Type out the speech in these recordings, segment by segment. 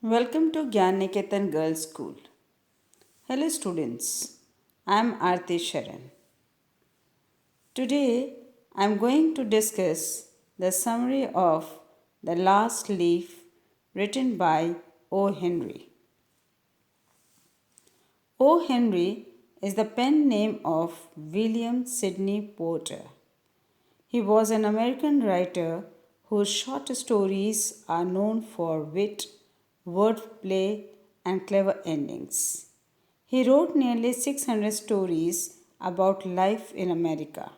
Welcome to Gyan Niketan Girls School. Hello students, I am Aarti Sharan. Today I am going to discuss the summary of The Last Leaf written by O. Henry. O. Henry is the pen name of William Sidney Porter. He was an American writer whose short stories are known for wit, wordplay, and clever endings. He wrote nearly 600 stories about life in America.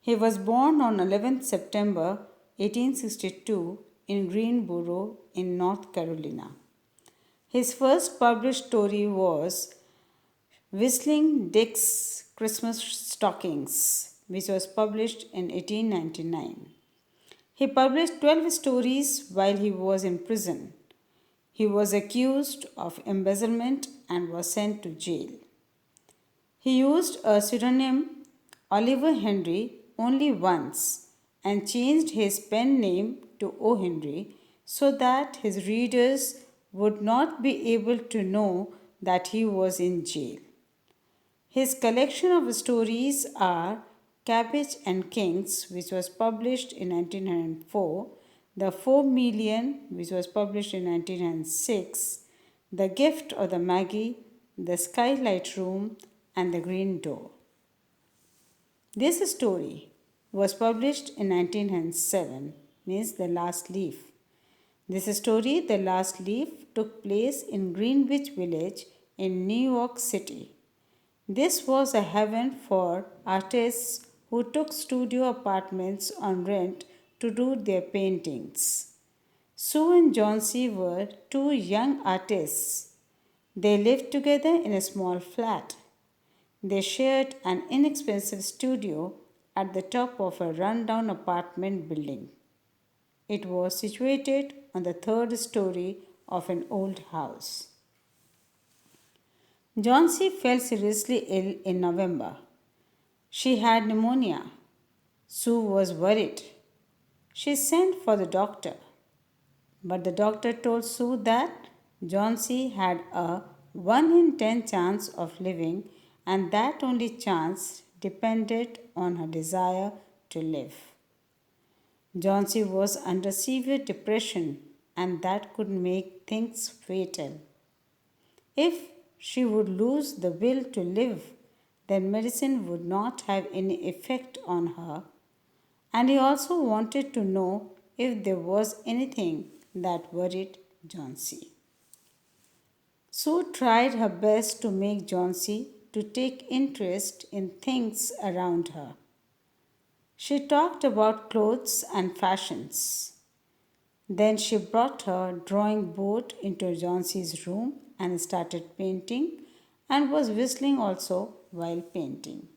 He was born on 11th September 1862 in Greensboro in North Carolina. His first published story was Whistling Dick's Christmas Stockings, which was published in 1899. He published 12 stories while he was in prison. He was accused of embezzlement and was sent to jail. He used a pseudonym, Oliver Henry, only once and changed his pen name to O. Henry so that his readers would not be able to know that he was in jail. His collection of stories are Cabbage and Kings, which was published in 1904, The 4 Million, which was published in 1906, The Gift of the Maggie, The Skylight Room, and The Green Door. This story was published in 1907, means The Last Leaf. This story, The Last Leaf, took place in Greenwich Village in New York City. This was a heaven for artists who took studio apartments on rent to do their paintings. Sue and John C. were two young artists. They lived together in a small flat. They shared an inexpensive studio at the top of a rundown apartment building. It was situated on the third story of an old house. Johnsy fell seriously ill in November. She had pneumonia. Sue was worried. She sent for the doctor. But the doctor told Sue that Johnsy had a 1 in 10 chance of living and that only chance depended on her desire to live. Johnsy was under severe depression and that could make things fatal. If she would lose the will to live, then medicine would not have any effect on her. And he also wanted to know if there was anything that worried Johnsy. Sue tried her best to make Johnsy to take interest in things around her. She talked about clothes and fashions. Then she brought her drawing board into Johnsy's room and started painting and was whistling also while painting.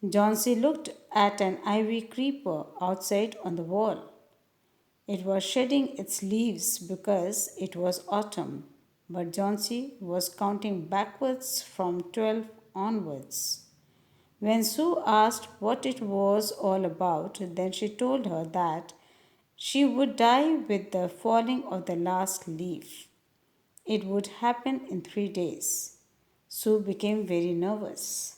Johnsy looked at an ivy creeper outside on the wall. It was shedding its leaves because it was autumn, but Johnsy was counting backwards from 12 onwards. When Sue asked what it was all about, then she told her that she would die with the falling of the last leaf. It would happen in 3 days. Sue became very nervous.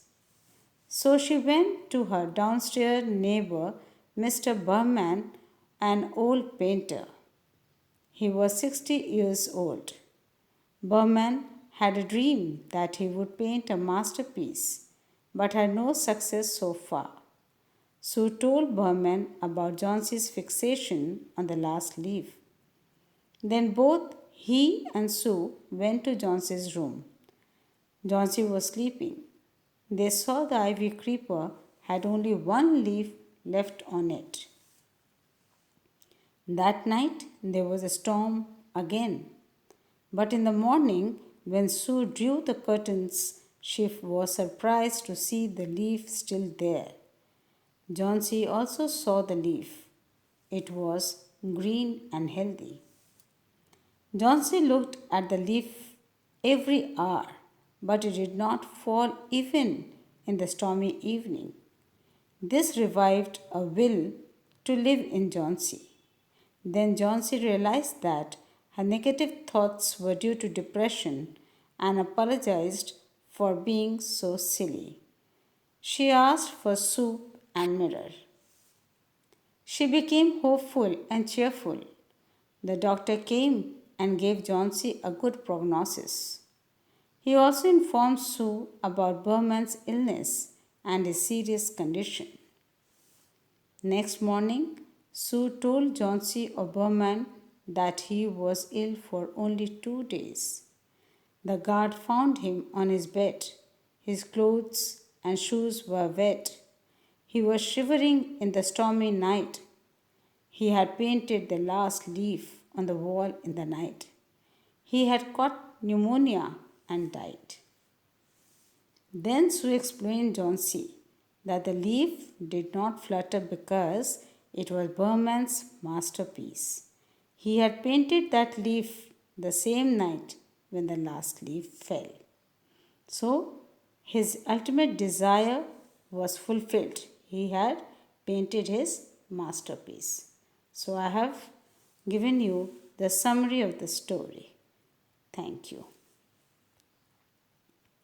So she went to her downstairs neighbor, Mr. Berman, an old painter. He was 60 years old. Berman had a dream that he would paint a masterpiece, but had no success so far. Sue told Berman about Johnsy's fixation on the last leaf. Then both he and Sue went to Johnsy's room. Johnsy was sleeping. They saw the ivy creeper had only one leaf left on it. That night there was a storm again. But in the morning, when Sue drew the curtains, she was surprised to see the leaf still there. Johnsy also saw the leaf. It was green and healthy. Johnsy looked at the leaf every hour, but it did not fall even in the stormy evening. This revived a will to live in Johnsy. Then Johnsy realized that Her negative thoughts were due to depression and apologized for being so silly. She asked for soup and mirror. She became hopeful and cheerful. The doctor came and gave Johnsy a good prognosis. He also informed Sue about Berman's illness and his serious condition. Next morning, Sue told Johnsy of Berman that he was ill for only 2 days. The guard found him on his bed. His clothes and shoes were wet. He was shivering in the stormy night. He had painted the last leaf on the wall in the night. He had caught pneumonia and died. Then Sue explained Johnsy that the leaf did not flutter because it was Berman's masterpiece. He had painted that leaf the same night when the last leaf fell. So his ultimate desire was fulfilled. He had painted his masterpiece. So I have given you the summary of the story. Thank you.